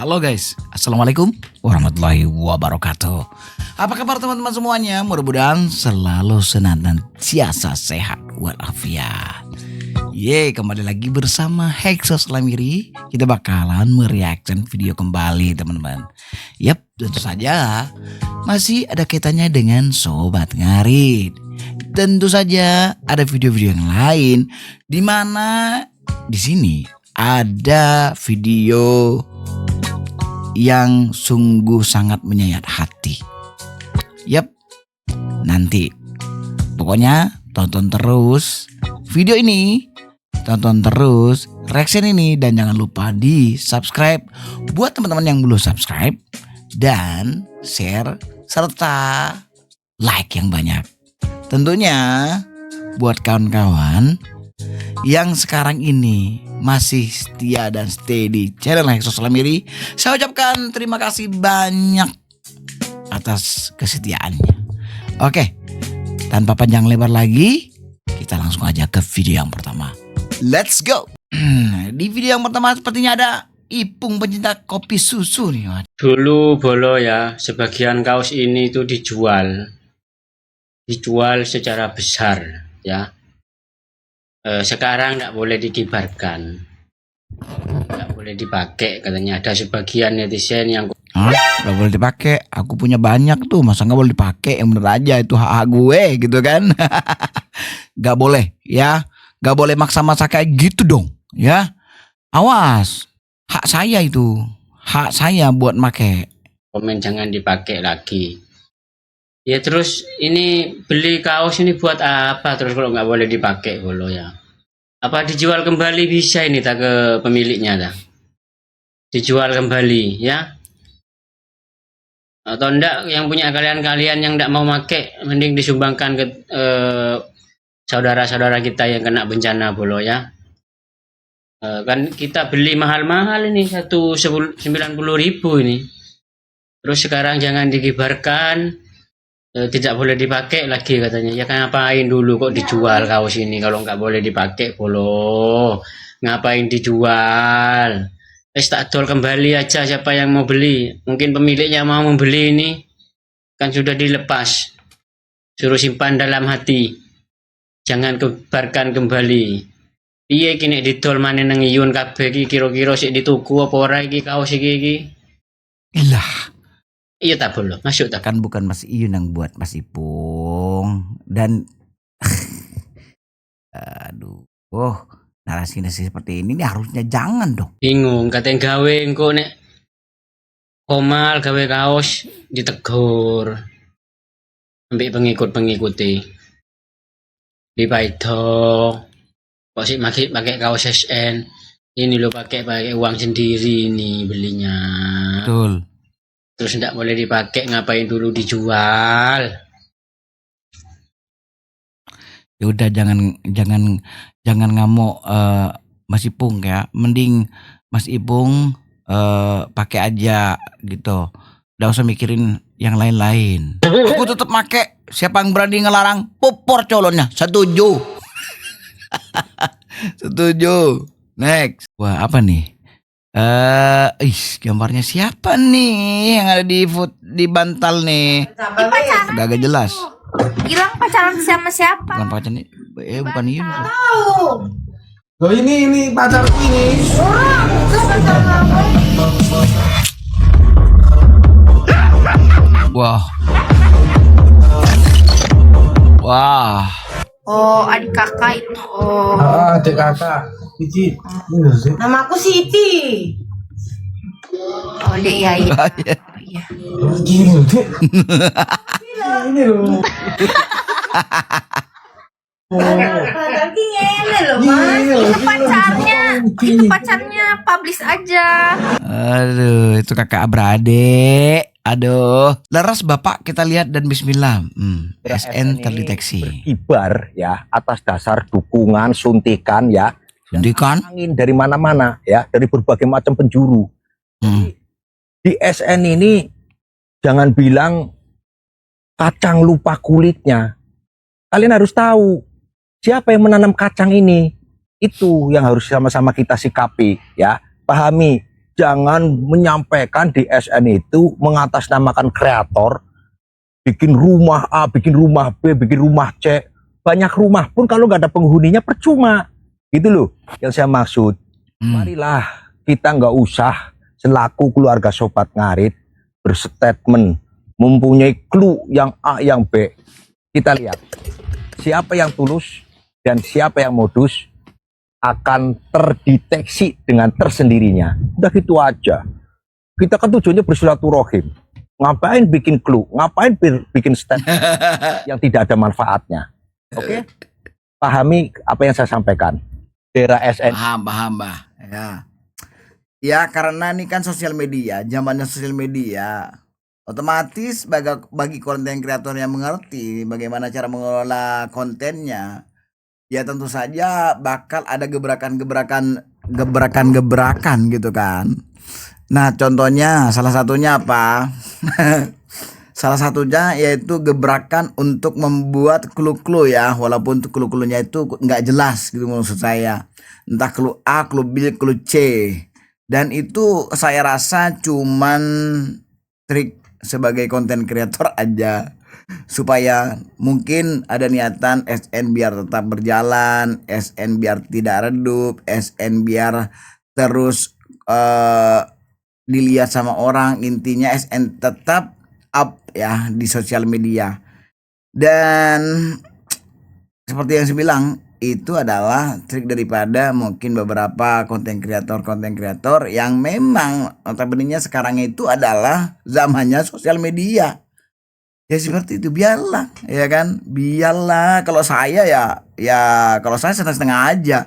Halo guys, Assalamualaikum warahmatullahi wabarakatuh. Apa kabar teman-teman semuanya? Mudah-mudahan selalu senantiasa sehat walafiat. Kembali lagi bersama Hexos Lamiri. Kita bakalan mereaction video kembali teman-teman. Yap, tentu saja masih ada kaitannya dengan Sobat Ngarit. Tentu saja ada video-video yang lain di mana di sini ada video yang sungguh sangat menyayat hati. Yap, nanti pokoknya tonton terus video ini, tonton terus reaction ini, dan jangan lupa di subscribe buat teman-teman yang belum subscribe, dan share serta like yang banyak. Tentunya buat kawan-kawan yang sekarang ini masih setia dan stay di channel Hexos Lamiri, saya ucapkan terima kasih banyak atas kesetiaannya. Oke, tanpa panjang lebar lagi, kita langsung aja ke video yang pertama. Let's go. Di video yang pertama sepertinya ada Ipung pencinta kopi susu nih. Dulu bolo ya, sebagian kaos ini itu dijual secara besar ya. Sekarang nggak boleh dikibarkan, nggak boleh dipakai katanya. Ada sebagian netizen yang nggak boleh dipakai. Aku punya banyak tuh, masa nggak boleh dipakai? Yang bener aja, itu hak gue gitu kan. Nggak boleh ya, nggak boleh maksa-maksa kayak gitu dong ya. Awas, hak saya itu, hak saya buat make. komen jangan dipakai lagi. Ya terus ini beli kaos ini buat apa terus kalau nggak boleh dipakai bolo ya? Apa dijual kembali bisa ini tak ke pemiliknya tak? Dijual kembali ya? Atau enggak yang punya kalian-kalian yang enggak mau pakai mending disumbangkan ke saudara-saudara kita yang kena bencana bolo ya? Kan kita beli mahal-mahal ini 90.000 ini. Terus sekarang jangan dikibarkan. Tidak boleh dipakai lagi katanya. Ya kan ngapain dulu kok dijual kaos ini kalau nggak boleh dipakai bolo? Ngapain dijual? Tak tol kembali aja siapa yang mau beli. Mungkin pemiliknya mau membeli ini kan sudah dilepas. Suruh simpan dalam hati. Jangan kebarkan kembali. Iya kini ditol mana nang iyun kabeh iki kira-kira sik dituku apa ora iki kaos iki. Ilah. Iya tak bolo, masuk tak? Kan bukan Mas Iyun yang buat, Mas Ipung. Dan aduh, narasi seperti ini harusnya jangan dong. Bingung, katanya gawe engko nek komal gawe kaos ditegur. Ambil pengikut-pengikuti. Di Paido. Kok sih pakai kaos SN? Ini lo pakai uang sendiri nih belinya. Betul. Terus tidak boleh dipakai, ngapain dulu dijual? Ya udah, jangan ngamuk Mas Ipung ya. Mending Mas Ipung pakai aja gitu. Nggak usah mikirin yang lain-lain. Aku tetap pakai. Siapa yang berani ngelarang? Popor colonnya. Setuju. Setuju. Next. Wah, apa nih? Gambarnya siapa nih yang ada di bantal nih? Udah agak jelas. Bilang pacaran sama siapa? Bukan pacar nih, bukan ini. Tahu. Oh ini pacar ini. Wah. Wah. Oh, adik kakak itu. Oh. Adik kakak. Cici. Nama aku Siti. Oh, Dek ya. Iya. Iya. Gini loh, Dek. Ini loh. Nanti ngene loh, Mas. Itu pacarnya publish aja. Aduh, itu kakak beradik. Aduh, leras Bapak, kita lihat dan bismillah. SN terdeteksi. Berkibar ya atas dasar dukungan, suntikan ya. Suntikan? Angin dari mana-mana ya, dari berbagai macam penjuru. Di SN ini jangan bilang kacang lupa kulitnya. Kalian harus tahu siapa yang menanam kacang ini. Itu yang harus sama-sama kita sikapi ya. Pahami jangan menyampaikan di SN itu mengatasnamakan kreator, bikin rumah A, bikin rumah B, bikin rumah C. Banyak rumah pun kalau nggak ada penghuninya percuma. Gitu loh yang saya maksud. Marilah kita nggak usah selaku keluarga Sobat Ngarit berstatement, mempunyai clue yang A, yang B. Kita lihat siapa yang tulus dan siapa yang modus akan terdeteksi dengan tersendirinya. Udah gitu aja. Kita kan tujuannya bersilaturahim. Ngapain bikin clue? Ngapain bikin statement yang tidak ada manfaatnya? Oke? Pahami apa yang saya sampaikan. Daerah SN. Paham, Mbah. Ya. Ya, karena ini kan sosial media, zamannya sosial media. Otomatis bagi konten kreator yang mengerti bagaimana cara mengelola kontennya, ya tentu saja bakal ada gebrakan gitu kan. Nah, contohnya salah satunya apa? Salah satunya yaitu gebrakan untuk membuat clue-clue ya, walaupun clue-cluenya itu nggak jelas gitu maksud saya. Entah clue A, clue B, clue C. Dan itu saya rasa cuman trik sebagai konten kreator aja, supaya mungkin ada niatan SN biar tetap berjalan, SN biar tidak redup, SN biar terus dilihat sama orang. Intinya SN tetap up ya di sosial media. Dan seperti yang saya bilang, itu adalah trik daripada mungkin beberapa konten kreator yang memang notabene sekarang itu adalah zamannya sosial media. Ya seperti itu, biarlah ya kan, biarlah. Kalau saya ya kalau saya setengah-setengah aja.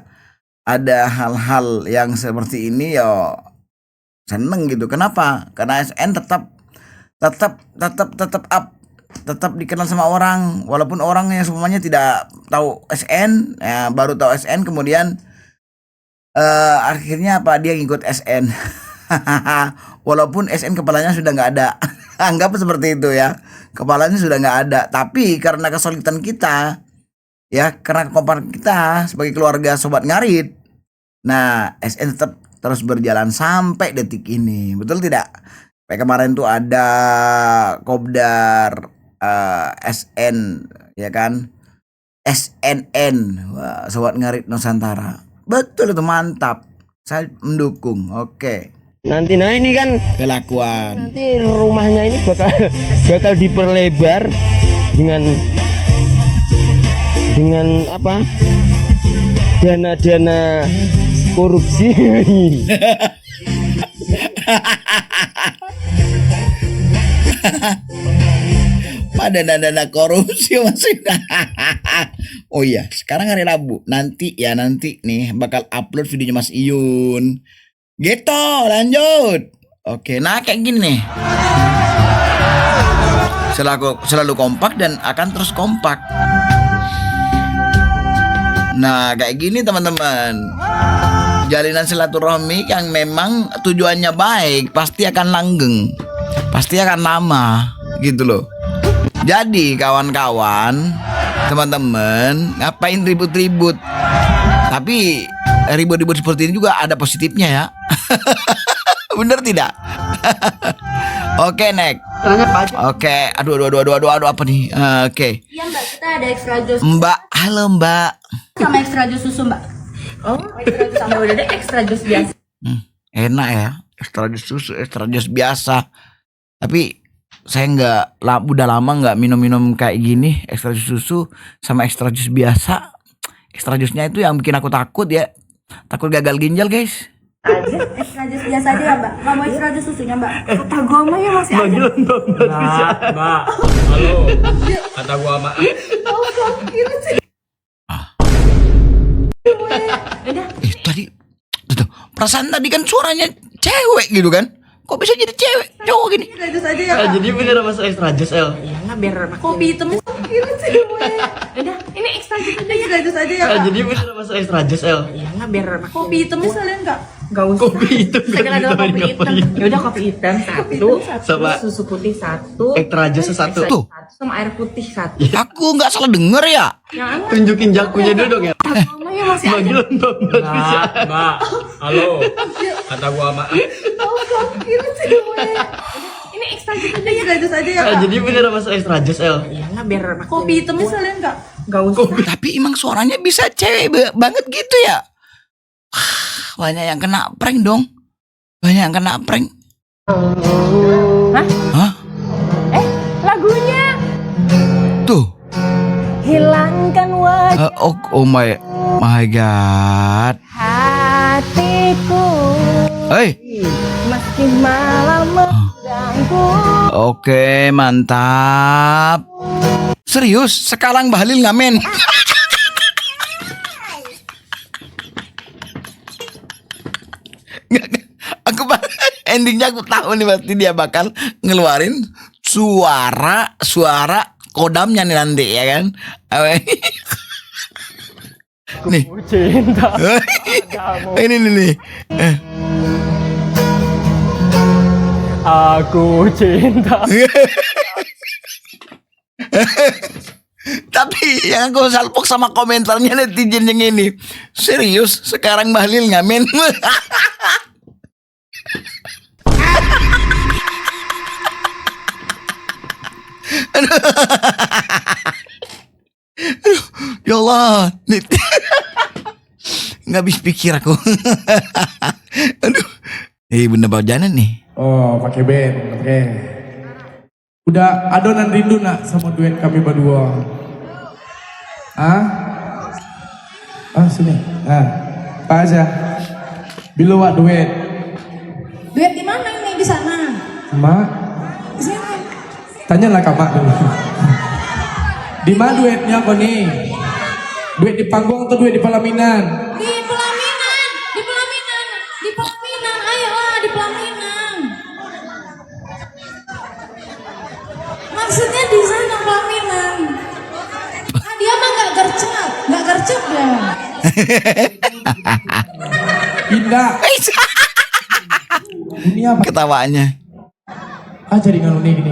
Ada hal-hal yang seperti ini ya seneng gitu. Kenapa? Karena SN tetap up, tetap dikenal sama orang, walaupun orang yang semuanya tidak tahu SN, ya, baru tahu SN kemudian akhirnya apa, dia ngikut SN. Walaupun SN kepalanya sudah nggak ada. Anggap seperti itu ya, kepalanya sudah nggak ada, tapi karena kesulitan kita ya, karena kekompakan kita sebagai keluarga Sobat Ngarit, nah SN tetap terus berjalan sampai detik ini, betul tidak? Kayak kemarin tuh ada Kopdar SN ya kan, SNN, wah, Sobat Ngarit Nusantara, betul itu, mantap, saya mendukung. Oke. Nanti nah ini kan Kelakuan. nanti rumahnya ini bakal diperlebar dengan apa, dana korupsi. Pada dana korupsi maksudnya. Oh iya, sekarang hari Rabu. Nanti nih bakal upload videonya Mas Iyun. Gitu, lanjut. Oke, nah kayak gini nih. Selalu kompak dan akan terus kompak. Nah, kayak gini teman-teman. Jalinan silaturahmi yang memang tujuannya baik pasti akan langgeng. Pasti akan lama, gitu loh. Jadi kawan-kawan, teman-teman, ngapain ribut-ribut? Tapi ribut-ribut seperti ini juga ada positifnya ya. Bener tidak? Oke, next. Oke, aduh apa nih? Oke. Iya Mbak, kita ada extra jus Mbak, halo Mbak. sama extra jus susu Mbak. Oh, extra jus sama udah deh extra jus biasa. Enak ya, extra jus susu, extra jus biasa. Tapi saya udah lama nggak minum kayak gini, extra jus susu sama extra jus biasa. Extra jusnya itu yang bikin aku takut ya, takut gagal ginjal guys. Aja extra jus biasa aja ya Mbak. Nggak mau extra jus susunya Mbak. Kata gua mah ya masih ada. Mbak. Halo. Kata gua sama. Tadi tuh, perasaan tadi kan suaranya cewek gitu kan? Kok bisa jadi cewek cowok gini? Extra jus aja ya. Jadi bener masuk extra jus El. Iyalah biar kopi hitamnya sakit sih semuanya. Udah, ini extra jus aja ya. Extra jus aja ya. Jadi bener masuk extra jus El. Iyalah biar kopi hitamnya sekalian enggak? Gak usah. Kopi hitam Saya ada kopi hitam. Ya udah kopi hitam satu, sama susu putih satu, extra jus satu. Tuh, sama air putih satu. aku nggak salah denger ya? Yang Tunjukin jakunya dulu dong ya. mama iya masih aja. Mbak, halo. Kata gua sama. Gila sih gue. Ini extra jus aja ya. Extra jus aja ya kak. Jadi bener masuk extra jus El. Iyalah biar Kopi hitamnya sekalian kak. Gak usah. Tapi emang suaranya bisa cewek banget gitu ya. Wah, banyak yang kena prank dong. Banyak yang kena prank. Hah? Lagunya Tuh. hilangkan wajah Oh my god. hatiku Hei. meski malam mengganggu. Oke, mantap. Serius, sekarang Bahlil ngamen. Aku endingnya aku tahu nih pasti dia bakal ngeluarin suara kodamnya nih nanti ya kan. Nih. Cinta. Ini nih. Aku cinta. Tapi yang aku salpok sama komentarnya netizen yang ini. Serius, sekarang Bahlil ngamen. Aduh. Ya Allah. Nggak habis pikir aku. Aduh. Bunda Bajana nih. Oh, pakai band, oke. Udah adonan rindu nak sama duet kami berdua. Sini. Apa aja? Bila wak duet. Duet di mana ini di sana? Mak, Di sini. tanyalah kak Mak dulu. Di mana duetnya kau nih? Duet di panggung atau duet di pelaminan? Di pelaminan, di pelaminan, di pelaminan. Ayolah di pelaminan. Maksudnya di sana pelaminan. Dia mah nggak gercep ya. Indah. Ini apa? Ketawanya. Jadi nganu nih gini.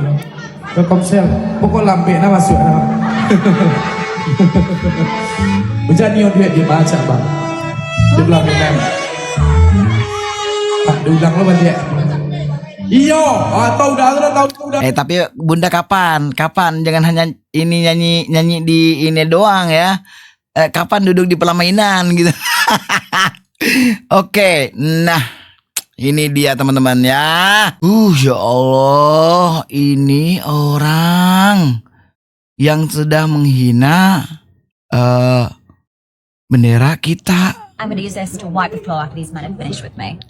Telkomsel, pokok lampe na masuk na. Bejani yang duit dia baca bang. Dia bilang ini. Diulang lo banyak. Iyo, tahu udah. Tapi Bunda kapan? Jangan hanya ini nyanyi di ini doang ya. Kapan duduk di pelaminan gitu. Oke, nah ini dia teman-teman ya. Ya Allah, ini orang yang sedang menghina bendera kita. I'm gonna use this to wipe the floor after these men have finished with me.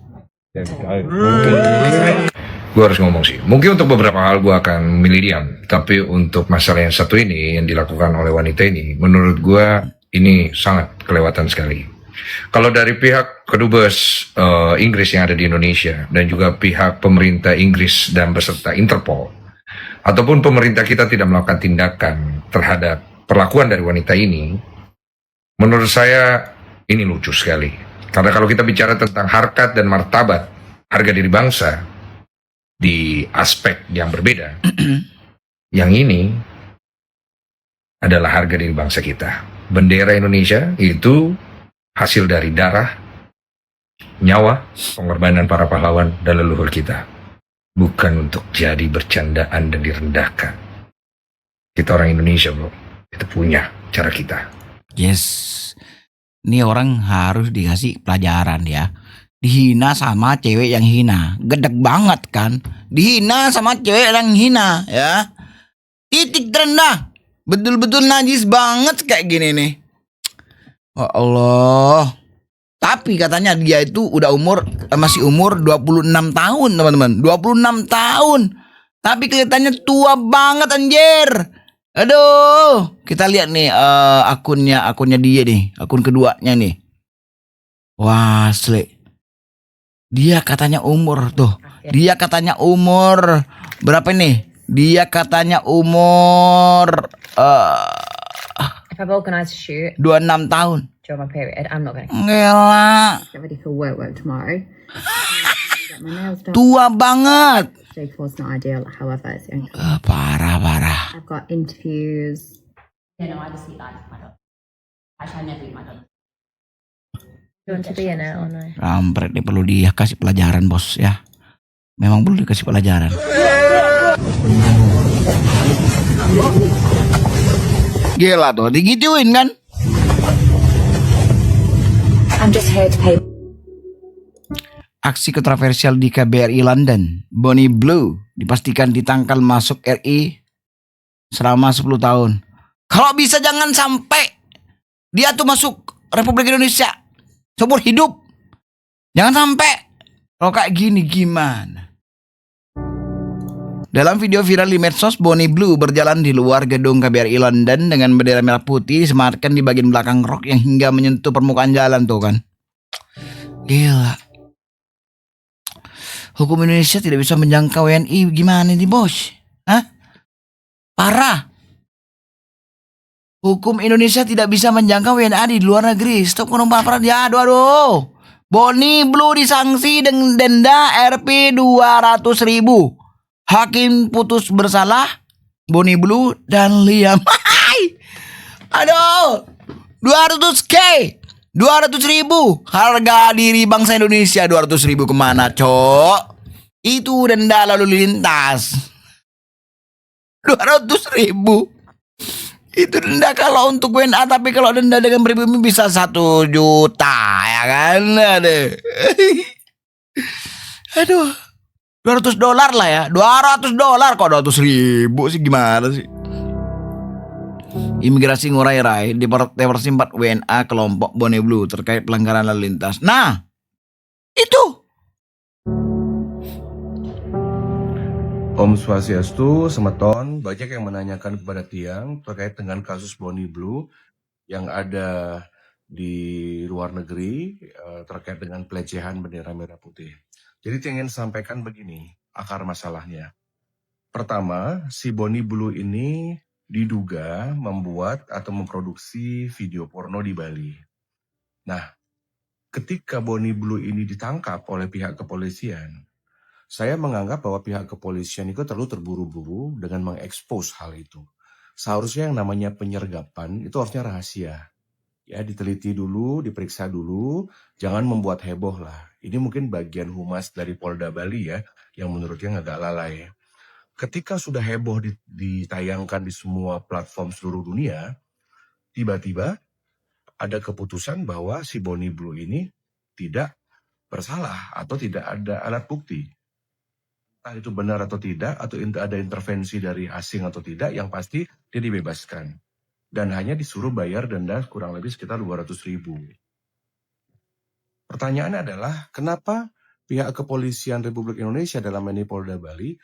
Gue harus ngomong sih. Mungkin untuk beberapa hal gue akan memilih diam. Tapi untuk masalah yang satu ini yang dilakukan oleh wanita ini, menurut gue ini sangat kelewatan sekali. Kalau dari pihak kedubes Inggris yang ada di Indonesia dan juga pihak pemerintah Inggris dan beserta Interpol, ataupun pemerintah kita tidak melakukan tindakan terhadap perlakuan dari wanita ini, menurut saya ini lucu sekali. Karena kalau kita bicara tentang harkat dan martabat harga diri bangsa di aspek yang berbeda, yang ini adalah harga diri bangsa kita. Bendera Indonesia itu hasil dari darah, nyawa, pengorbanan para pahlawan dan leluhur kita. Bukan untuk jadi bercandaan dan direndahkan. Kita orang Indonesia bro, kita punya cara kita. Yes. Ini orang harus dikasih pelajaran ya. Dihina sama cewek yang hina. Gedek banget kan. Dihina sama cewek yang hina ya. Titik terendah. Betul-betul najis banget kayak gini nih. Oh Allah. Tapi katanya dia itu udah masih umur 26 tahun teman-teman. 26 tahun. Tapi kelihatannya tua banget anjir. Aduh, kita lihat nih akunnya dia nih, akun keduanya nih. Wah, asli. Dia katanya umur tuh. Dia katanya umur berapa nih? Dia katanya umur If I've organised a shoot 26 tahun. during my period, I'm not going to Gila. get ready for work tomorrow. Get my nails done. Tua banget. Day 4's not ideal, however, it's Parah. I've got interviews. Yeah, no, I just eat like my dog. Actually, I never eat my dog. want to be in it or no? Kampret, dia perlu dikasih pelajaran bos ya. Memang perlu dikasih pelajaran. Gila tuh, digituin kan? I'm just here to pay. Aksi kontroversial di KBRI London, Bonnie Blue dipastikan ditangkal masuk RI selama 10 tahun. Kalau bisa jangan sampai dia tuh masuk Republik Indonesia seumur hidup. Jangan sampai. Kalau kayak gini gimana? Dalam video viral di medsos, Bonnie Blue berjalan di luar gedung KBRI London dengan bendera merah putih disematkan di bagian belakang rok yang hingga menyentuh permukaan jalan tuh kan. Gila. Hukum Indonesia tidak bisa menjangkau WNI, gimana nih bos? Hah? Parah. Hukum Indonesia tidak bisa menjangkau WNA di luar negeri. Stop ngomong parah dia. Aduh. Bonnie Blue disanksi dengan denda Rp 200.000. Hakim putus bersalah Bonnie Blue dan Liam. Aduh. 200K. 200.000 harga diri bangsa Indonesia. 200.000 kemana cok? Itu denda lalu lintas. 200.000 itu denda kalau untuk WNA, tapi kalau denda dengan pribumi bisa 1 juta ya kan. Aduh, $200 lah ya. $200 kok 200.000 sih, gimana sih? Imigrasi ngurai-rai di Persimpat WNA kelompok Bonnie Blue terkait pelanggaran lalu lintas. Nah, itu. Om Swastiastu, Semeton, banyak yang menanyakan kepada Tiang terkait dengan kasus Bonnie Blue yang ada di luar negeri terkait dengan pelecehan bendera merah putih. Jadi Tiang ingin sampaikan begini, akar masalahnya. Pertama, si Bonnie Blue ini diduga membuat atau memproduksi video porno di Bali. Nah, ketika Bonnie Blue ini ditangkap oleh pihak kepolisian, saya menganggap bahwa pihak kepolisian itu terlalu terburu-buru dengan mengekspos hal itu. Seharusnya yang namanya penyergapan itu harusnya rahasia. Ya, diteliti dulu, diperiksa dulu, jangan membuat heboh lah. Ini mungkin bagian humas dari Polda Bali ya, yang menurutnya agak lalai. Ketika sudah heboh ditayangkan di semua platform seluruh dunia, tiba-tiba ada keputusan bahwa si Bonnie Blue ini tidak bersalah atau tidak ada alat bukti. Entah itu benar atau tidak, atau ada intervensi dari asing atau tidak, yang pasti dia dibebaskan. Dan hanya disuruh bayar denda kurang lebih sekitar 200.000. Pertanyaannya adalah, kenapa pihak kepolisian Republik Indonesia dalam ini Polda Bali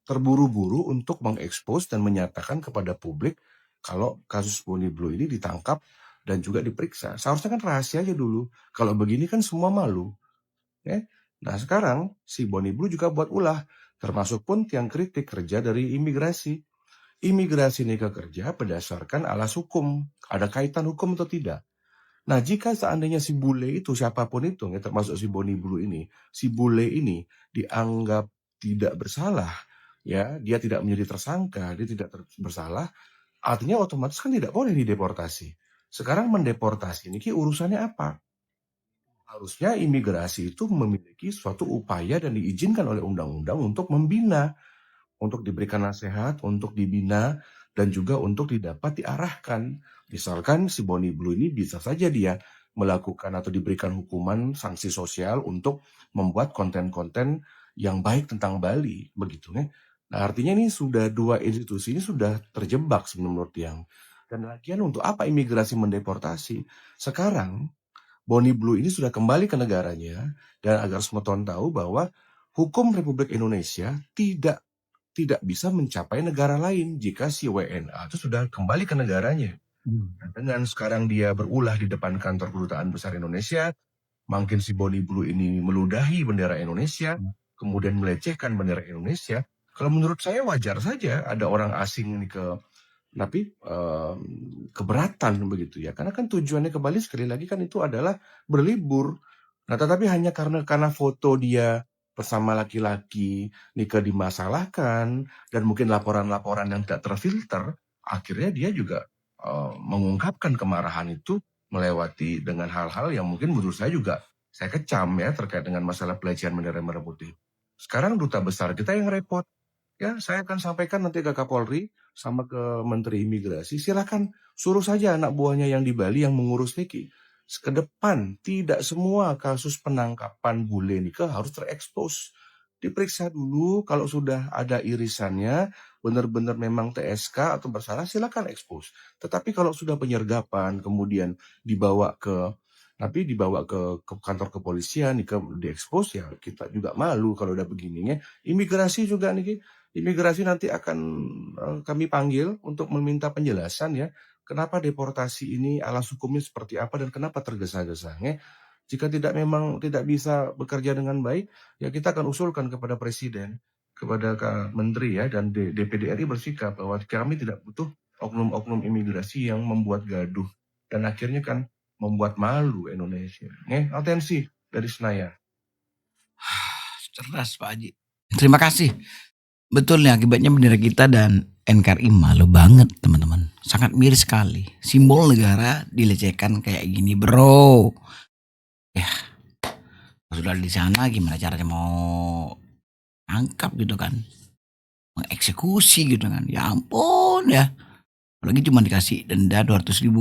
terburu-buru untuk mengekspos dan menyatakan kepada publik kalau kasus Bonnie Blue ini ditangkap dan juga diperiksa. Seharusnya kan rahasia aja dulu. Kalau begini kan semua malu. Ya? Nah sekarang si Bonnie Blue juga buat ulah, termasuk pun yang kritik kerja dari imigrasi. Imigrasi nikah kerja berdasarkan alas hukum, ada kaitan hukum atau tidak. Nah jika seandainya si bule itu, siapapun itu, ya, termasuk si Bonnie Blue ini, si bule ini dianggap tidak bersalah, ya dia tidak menjadi tersangka, dia tidak bersalah, artinya otomatis kan tidak boleh dideportasi. Sekarang mendeportasi ini urusannya apa? Harusnya imigrasi itu memiliki suatu upaya dan diizinkan oleh undang-undang untuk membina, untuk diberikan nasihat, untuk dibina, dan juga untuk didapat diarahkan. Misalkan si Bonnie Blue ini bisa saja dia melakukan atau diberikan hukuman sanksi sosial untuk membuat konten-konten yang baik tentang Bali, begitu ya. Nah artinya ini sudah dua institusi ini sudah terjebak menurut Tiang. Dan lagian untuk apa imigrasi mendeportasi? Sekarang Bonnie Blue ini sudah kembali ke negaranya, dan agar Semeton tahu bahwa hukum Republik Indonesia tidak bisa mencapai negara lain jika si WNA itu sudah kembali ke negaranya. Dengan sekarang dia berulah di depan kantor kedutaan besar Indonesia, makin si Bonnie Blue ini meludahi bendera Indonesia, kemudian melecehkan bendera Indonesia. Kalau menurut saya wajar saja ada orang asing ini tapi keberatan begitu ya, karena kan tujuannya ke Bali sekali lagi kan itu adalah berlibur. Nah tetapi hanya karena foto dia bersama laki-laki nikah dimasalahkan dan mungkin laporan-laporan yang tidak terfilter, akhirnya dia juga mengungkapkan kemarahan itu melewati dengan hal-hal yang mungkin menurut saya juga saya kecam ya terkait dengan masalah pelecehan bendera merah putih. Sekarang duta besar kita yang repot. Ya, saya akan sampaikan nanti ke Kapolri sama ke Menteri Imigrasi. Silakan suruh saja anak buahnya yang di Bali yang mengurus Niki. Ke depan tidak semua kasus penangkapan bule nikah harus terekspos. Diperiksa dulu, kalau sudah ada irisannya, benar-benar memang TSK atau bersalah, silakan ekspos. Tetapi kalau sudah penyergapan, kemudian dibawa ke kantor kepolisian, diekspos, ya kita juga malu kalau udah begininya. Imigrasi juga nih, imigrasi nanti akan kami panggil untuk meminta penjelasan ya, kenapa deportasi ini alas hukumnya seperti apa dan kenapa tergesa-gesa. Jika memang tidak bisa bekerja dengan baik, ya kita akan usulkan kepada Presiden, kepada Menteri ya, dan DPD RI bersikap bahwa kami tidak butuh oknum-oknum imigrasi yang membuat gaduh. Dan akhirnya kan membuat malu Indonesia. Atensi dari Senayan. Cerdas Pak Haji. Terima kasih. Betul nih, akibatnya bendera kita dan NKRI malu banget teman-teman. Sangat miris sekali. Simbol negara dilecehkan kayak gini bro. Ya, sudah di sana gimana caranya mau angkap gitu kan, mengeksekusi gitu kan, ya ampun ya. Apalagi cuma dikasih denda 200.000.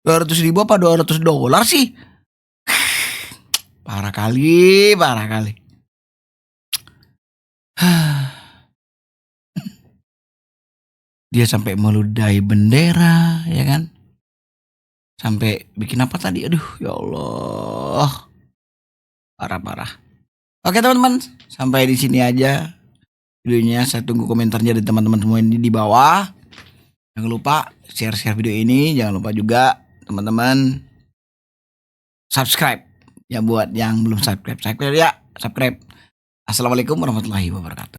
200.000 apa $200 sih? Parah kali. Dia sampai meludahi bendera ya kan, sampai bikin apa tadi, aduh ya Allah, parah. Oke teman-teman, sampai di sini aja videonya. Saya tunggu komentarnya dari teman-teman semua ini di bawah. Jangan lupa share video ini, jangan lupa juga teman-teman subscribe ya, buat yang belum subscribe ya, subscribe. Assalamualaikum warahmatullahi wabarakatuh.